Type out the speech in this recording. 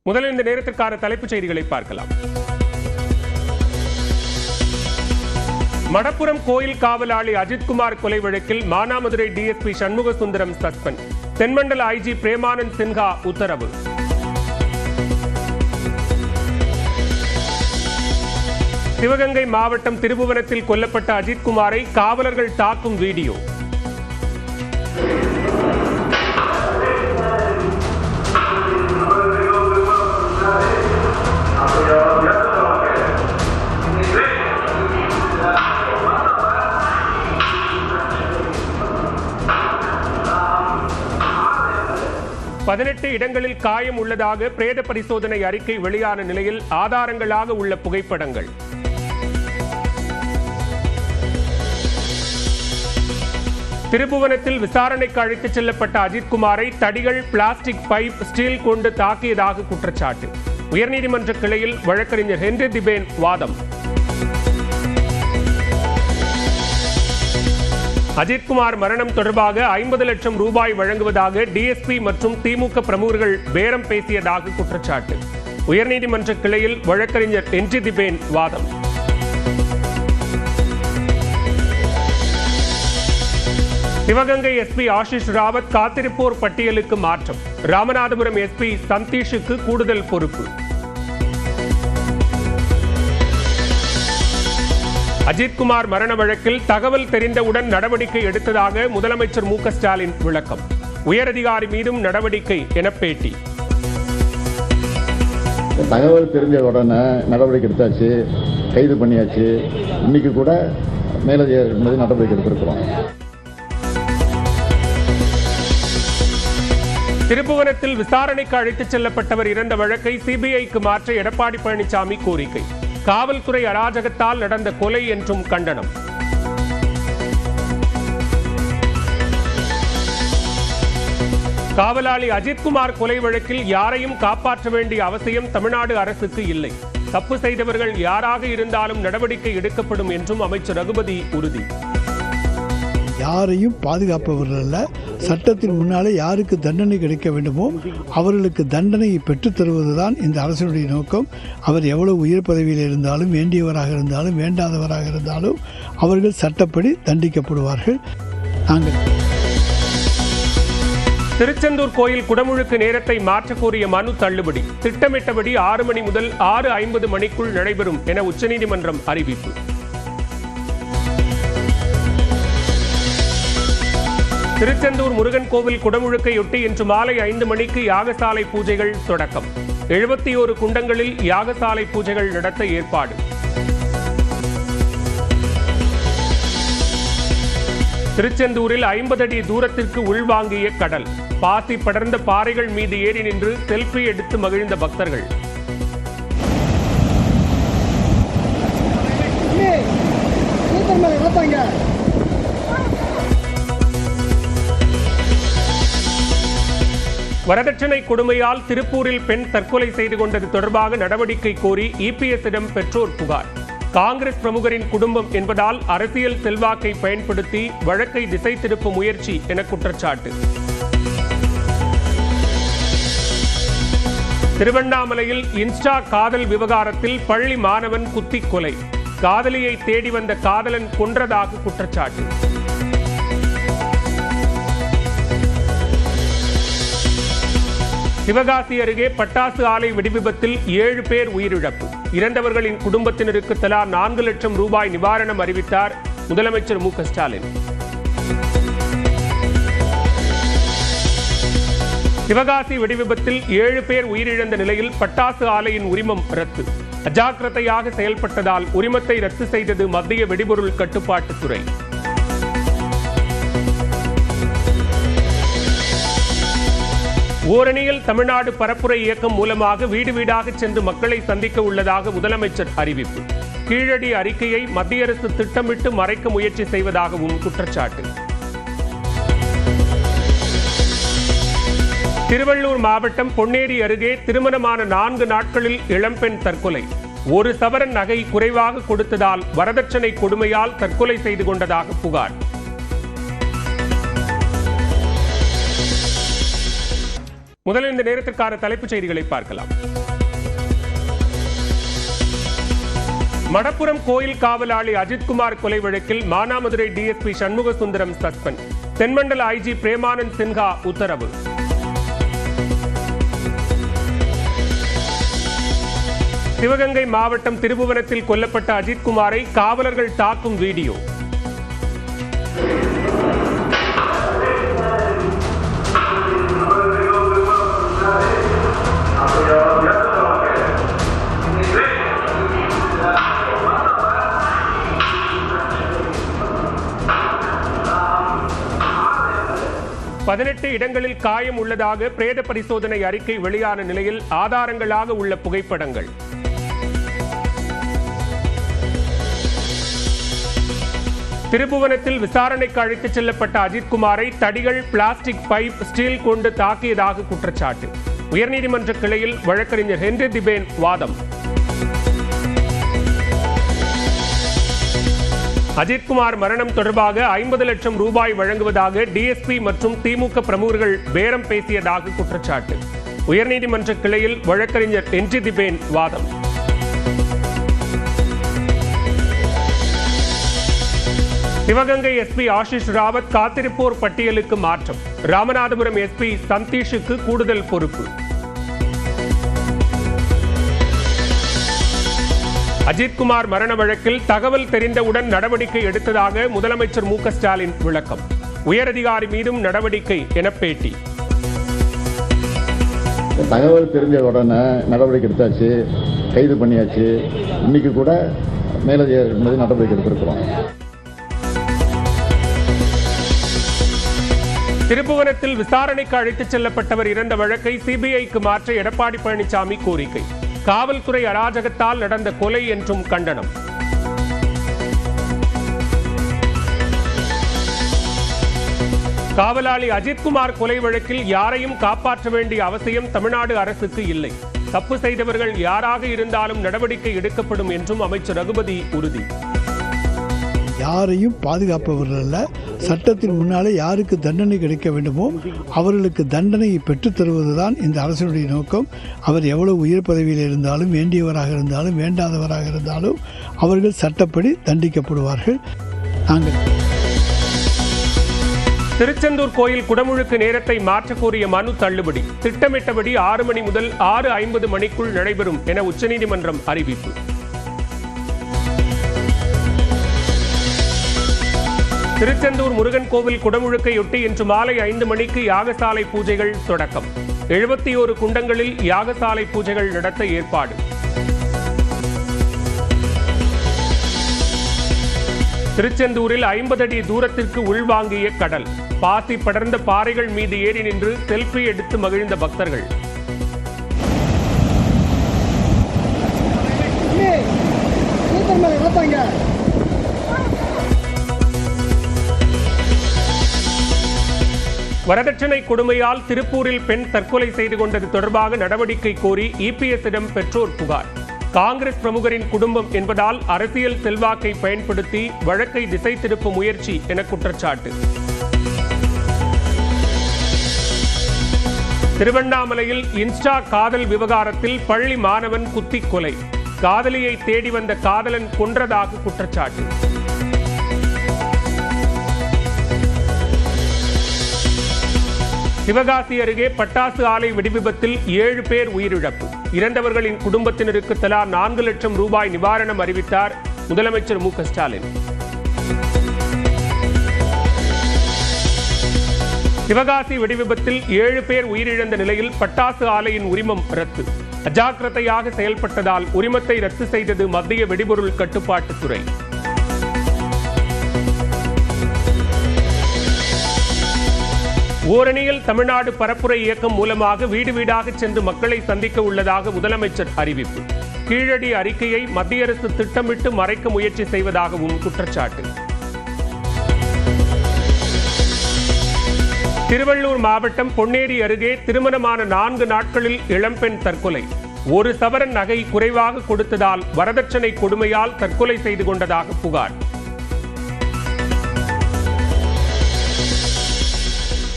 முதலில் இந்த நேரத்திற்கான தலைப்புச் செய்திகளை பார்க்கலாம். மடப்புரம் கோயில் காவலாளி அஜித்குமார் கொலை வழக்கில் மானாமதுரை டிஎஸ்பி சண்முக சுந்தரம் சஸ்பெண்ட். தென்மண்டல ஐஜி பிரேமானந்த் சின்ஹா உத்தரவு. சிவகங்கை மாவட்டம் திருபுவனத்தில் கொல்லப்பட்ட அஜித்குமாரை காவலர்கள் தாக்கும் வீடியோ. பதினெட்டு இடங்களில் காயம் உள்ளதாக பிரேத பரிசோதனை அறிக்கை வெளியான நிலையில் ஆதாரங்களாக உள்ள புகைப்படங்கள். திருபுவனத்தில் விசாரணைக்கு அழைத்துச் செல்லப்பட்ட அஜித்குமாரை தடிகள், பிளாஸ்டிக் பைப், ஸ்டீல் கொண்டு தாக்கியதாக குற்றச்சாட்டு. உயர்நீதிமன்ற கிளையில் வழக்கறிஞர் ஹென்றி திபேன் வாதம். அஜித்குமார் மரணம் தொடர்பாக 50 லட்சம் ரூபாய் வழங்குவதாக டிஎஸ்பி மற்றும் திமுக பிரமுகர்கள் பேரம் பேசியதாக குற்றச்சாட்டு. உயர்நீதிமன்ற கிளையில் வழக்கறிஞர் ஹென்றி திபேன் வாதம். சிவகங்கை எஸ்பி ஆஷிஷ் ராவத் காத்திருப்போர் பட்டியலுக்கு மாற்றம். ராமநாதபுரம் எஸ்பி சந்தீஷுக்கு கூடுதல் பொறுப்பு. அஜித்குமார் மரண வழக்கில் தகவல் தெரிந்தவுடன் நடவடிக்கை எடுத்ததாக முதலமைச்சர் மு.க. ஸ்டாலின் விளக்கம். உயரதிகாரி மீதும் நடவடிக்கை என பேட்டி. தகவல் தெரிஞ்ச உடனே நடவடிக்கை எடுத்தாச்சு, கைது பண்ணியாச்சு. இன்னைக்கு கூட மேலதிகாரி மீது நடவடிக்கை எடுத்திருக்கிறோம். திருப்புவனத்தில் விசாரணைக்கு அழைத்துச் செல்லப்பட்டவர் இறந்த வழக்கை சிபிஐக்கு மாற்ற எடப்பாடி பழனிசாமி கோரிக்கை. காவல்துறை அராஜகத்தால் நடந்த கொலை என்றும் கண்டனம். காவலாளி அஜித்குமார் கொலை வழக்கில் யாரையும் காப்பாற்ற வேண்டிய அவசியம் தமிழ்நாடு அரசுக்கு இல்லை. தப்பு செய்தவர்கள் யாராக இருந்தாலும் நடவடிக்கை எடுக்கப்படும் என்றும் அமைச்சர் ரகுபதி உறுதி. யாரையும் பாதுகாப்பவர்கள் அல்ல. சட்டத்தின் முன்னாலே யாருக்கு தண்டனை கிடைக்க வேண்டுமோ அவர்களுக்கு தண்டனையை பெற்றுத் தருவதுதான் இந்த அரசினுடைய நோக்கம். அவர் எவ்வளவு உயர் பதவியில் இருந்தாலும், வேண்டியவராக இருந்தாலும், வேண்டாதவராக இருந்தாலும் அவர்கள் சட்டப்படி தண்டிக்கப்படுவார்கள். நாங்கள் திருச்செந்தூர் கோயில் குடமுழுக்கு நேரத்தை மாற்றக் கோரிய மனு தள்ளுபடி. திட்டமிட்டபடி 6 மணி முதல் 6:50 மணிக்குள் நடைபெறும் என உச்சநீதிமன்றம் அறிவிப்பு. திருச்செந்தூர் முருகன் கோவில் குடமுழுக்கையொட்டி இன்று மாலை 5 மணிக்கு யாகசாலை பூஜைகள் தொடக்கம். 71 குண்டங்களில் யாகசாலை பூஜைகள் நடத்த ஏற்பாடு. திருச்செந்தூரில் 50 அடி தூரத்திற்கு உள்வாங்கிய கடல். பாசி படர்ந்த பாறைகள் மீது ஏறி நின்று செல்ஃபி எடுத்து மகிழ்ந்த பக்தர்கள். வரதட்சணை கொடுமையால் திருப்பூரில் பெண் தற்கொலை செய்து கொண்டது தொடர்பாக நடவடிக்கை கோரி இபிஎஸ்ஸிடம் பெற்றோர் புகார். காங்கிரஸ் பிரமுகரின் குடும்பம் என்பதால் அரசியல் செல்வாக்கை பயன்படுத்தி வழக்கை திசை திருப்பும் முயற்சி என குற்றச்சாட்டு. திருவண்ணாமலையில் இன்ஸ்டா காதல் விவகாரத்தில் பள்ளி மாணவன் குத்தி கொலை. காதலியை தேடி வந்த காதலன் கொன்றதாக குற்றச்சாட்டு. சிவகாசி அருகே பட்டாசு ஆலை வெடிவிபத்தில் 7 பேர் உயிரிழப்பு. இறந்தவர்களின் குடும்பத்தினருக்கு தலா 4 லட்சம் ரூபாய் நிவாரணம் அறிவித்தார் முதலமைச்சர் மு.க. ஸ்டாலின். சிவகாசி வெடிவிபத்தில் 7 பேர் உயிரிழந்த நிலையில் பட்டாசு ஆலையின் உரிமம் ரத்து. அஜாக்கிரதையாக செயல்பட்டதால் உரிமத்தை ரத்து செய்தது மத்திய வெடிபொருள் கட்டுப்பாட்டுத்துறை. ஓரணியில் தமிழ்நாடு பரப்புரை இயக்கம் மூலமாக வீடு வீடாக சென்று மக்களை சந்திக்க உள்ளதாக முதலமைச்சர் அறிவிப்பு. கீழடி அறிக்கையை மத்திய அரசு திட்டமிட்டு மறைக்க முயற்சி செய்வதாகவும் குற்றச்சாட்டு. திருவள்ளூர் மாவட்டம் பொன்னேரி அருகே திருமணமான 4 நாட்களில் இளம்பெண் தற்கொலை. 1 சவரன் நகை குறைவாக கொடுத்ததால் வரதட்சணை கொடுமையால் தற்கொலை செய்து கொண்டதாக புகார். முதலில் இந்த நேரத்திற்கான தலைப்புச் செய்திகளை பார்க்கலாம். மடப்புரம் கோயில் காவலாளி அஜித்குமார் கொலை வழக்கில் மானாமதுரை டிஎஸ்பி சண்முக சுந்தரம் சஸ்பெண்ட், தென்மண்டல ஐஜி பிரேமானந்த் சின்ஹா உத்தரவு. சிவகங்கை மாவட்டம் திருபுவனத்தில் கொல்லப்பட்ட அஜித்குமாரை காவலர்கள் தாக்கும் வீடியோ. பதினெட்டு இடங்களில் காயம் உள்ளதாக பிரேத பரிசோதனை அறிக்கை வெளியான நிலையில் ஆதாரங்களாக உள்ள புகைப்படங்கள். திருபுவனத்தில் விசாரணைக்கு அழைத்துச் செல்லப்பட்ட அஜித்குமாரை தடிகள், பிளாஸ்டிக் பைப், ஸ்டீல் கொண்டு தாக்கியதாக குற்றச்சாட்டு. உயர்நீதிமன்ற கிளையில் வழக்கறிஞர் ஹென்றி திபேன் வாதம். அஜித்குமார் மரணம் தொடர்பாக 50 லட்சம் ரூபாய் வழங்குவதாக டிஎஸ்பி மற்றும் திமுக பிரமுகர்கள் பேரம் பேசியதாக குற்றச்சாட்டு. உயர்நீதிமன்ற கிளையில் வழக்கறிஞர் ஹென்றி திபேன் வாதம். சிவகங்கை எஸ்பி ஆஷிஷ் ராவத் காத்திருப்போர் பட்டியலுக்கு மாற்றம். ராமநாதபுரம் எஸ்பி சந்தீஷுக்கு கூடுதல் பொறுப்பு. அஜித்குமார் மரண வழக்கில் தகவல் தெரிந்தவுடன் நடவடிக்கை எடுத்ததாக முதலமைச்சர் மு.க. ஸ்டாலின் விளக்கம். உயரதிகாரி மீதும் நடவடிக்கை என பேட்டி. தகவல் தெரிஞ்ச உடனே நடவடிக்கை எடுத்தாச்சு, கைது பண்ணியாச்சு. இன்னைக்கு கூட மேலதிகாரி மீது நடவடிக்கை எடுத்திருக்கிறோம். திருப்புவனத்தில் விசாரணைக்கு அழைத்துச் செல்லப்பட்டவர் இறந்த வழக்கை சிபிஐக்கு மாற்ற எடப்பாடி பழனிசாமி கோரிக்கை. காவல்துறை அராஜகத்தால் நடந்த கொலை என்றும் கண்டனம். காவலாளி அஜித்குமார் கொலை வழக்கில் யாரையும் காப்பாற்ற வேண்டிய அவசியம் தமிழ்நாடு அரசுக்கு இல்லை. தப்பு செய்தவர்கள் யாராக இருந்தாலும் நடவடிக்கை எடுக்கப்படும் என்றும் அமைச்சர் ரகுபதி உறுதி. யாரையும் பாதுகாப்பவர்கள் அல்ல, சட்டத்தின் முன்னாலே யாருக்கு தண்டனை கிடைக்க வேண்டுமோ அவர்களுக்கு தண்டனையை பெற்றுத் தருவதுதான் இந்த அரசினுடைய நோக்கம். அவர் எவ்வளவு உயர் பதவியில் இருந்தாலும், வேண்டியவராக இருந்தாலும், வேண்டாதவராக இருந்தாலும் அவர்கள் சட்டப்படி தண்டிக்கப்படுவார்கள். நாங்கள் திருச்செந்தூர் கோயில் குடமுழுக்கு நேரத்தை மாற்றக் கோரிய மனு தள்ளுபடி. திட்டமிட்டபடி 6 மணி முதல் 6:50 மணிக்குள் நடைபெறும் என உச்சநீதிமன்றம் அறிவிப்பு. திருச்செந்தூர் முருகன் கோவில் குடமுழுக்கையொட்டி இன்று மாலை 5 மணிக்கு யாகசாலை பூஜைகள் தொடக்கம். 71 குண்டங்களில் யாகசாலை பூஜைகள் நடத்த ஏற்பாடு. திருச்செந்தூரில் 50 அடி தூரத்திற்கு உள்வாங்கிய கடல். பாசி படர்ந்த பாறைகள் மீது ஏறி நின்று செல்ஃபி எடுத்து மகிழ்ந்த பக்தர்கள். வரதட்சணை கொடுமையால் திருப்பூரில் பெண் தற்கொலை செய்து கொண்டது தொடர்பாக நடவடிக்கை கோரி இபிஎஸ்ஸிடம் பெற்றோர் புகார். காங்கிரஸ் பிரமுகரின் குடும்பம் என்பதால் அரசியல் செல்வாக்கை பயன்படுத்தி வழக்கை திசை திருப்பும் முயற்சி என குற்றச்சாட்டு. திருவண்ணாமலையில் இன்ஸ்டா காதல் விவகாரத்தில் பள்ளி மாணவன் குத்தி கொலை. காதலியை தேடி வந்த காதலன் கொன்றதாக குற்றச்சாட்டு. சிவகாசி அருகே பட்டாசு ஆலை வெடிவிபத்தில் 7 பேர் உயிரிழப்பு. இறந்தவர்களின் குடும்பத்தினருக்கு தலா 4 லட்சம் ரூபாய் நிவாரணம் அறிவித்தார் முதலமைச்சர் மு.க. ஸ்டாலின். சிவகாசி வெடிவிபத்தில் 7 பேர் உயிரிழந்த நிலையில் பட்டாசு ஆலையின் உரிமம் ரத்து. அஜாக்கிரதையாக செயல்பட்டதால் உரிமத்தை ரத்து செய்தது மத்திய வெடிபொருள் கட்டுப்பாட்டுத்துறை. ஓரணியில் தமிழ்நாடு பரப்புரை இயக்கம் மூலமாக வீடு வீடாக சென்று மக்களை சந்திக்க உள்ளதாக முதலமைச்சர் அறிவிப்பு. கீழடி அறிக்கையை மத்திய அரசு திட்டமிட்டு மறைக்க முயற்சி செய்வதாகவும் குற்றச்சாட்டு. திருவள்ளூர் மாவட்டம் பொன்னேரி அருகே திருமணமான 4 நாட்களில் இளம்பெண் தற்கொலை. 1 சவரன் நகை குறைவாக கொடுத்ததால் வரதட்சணை கொடுமையால் தற்கொலை செய்து கொண்டதாக புகார்.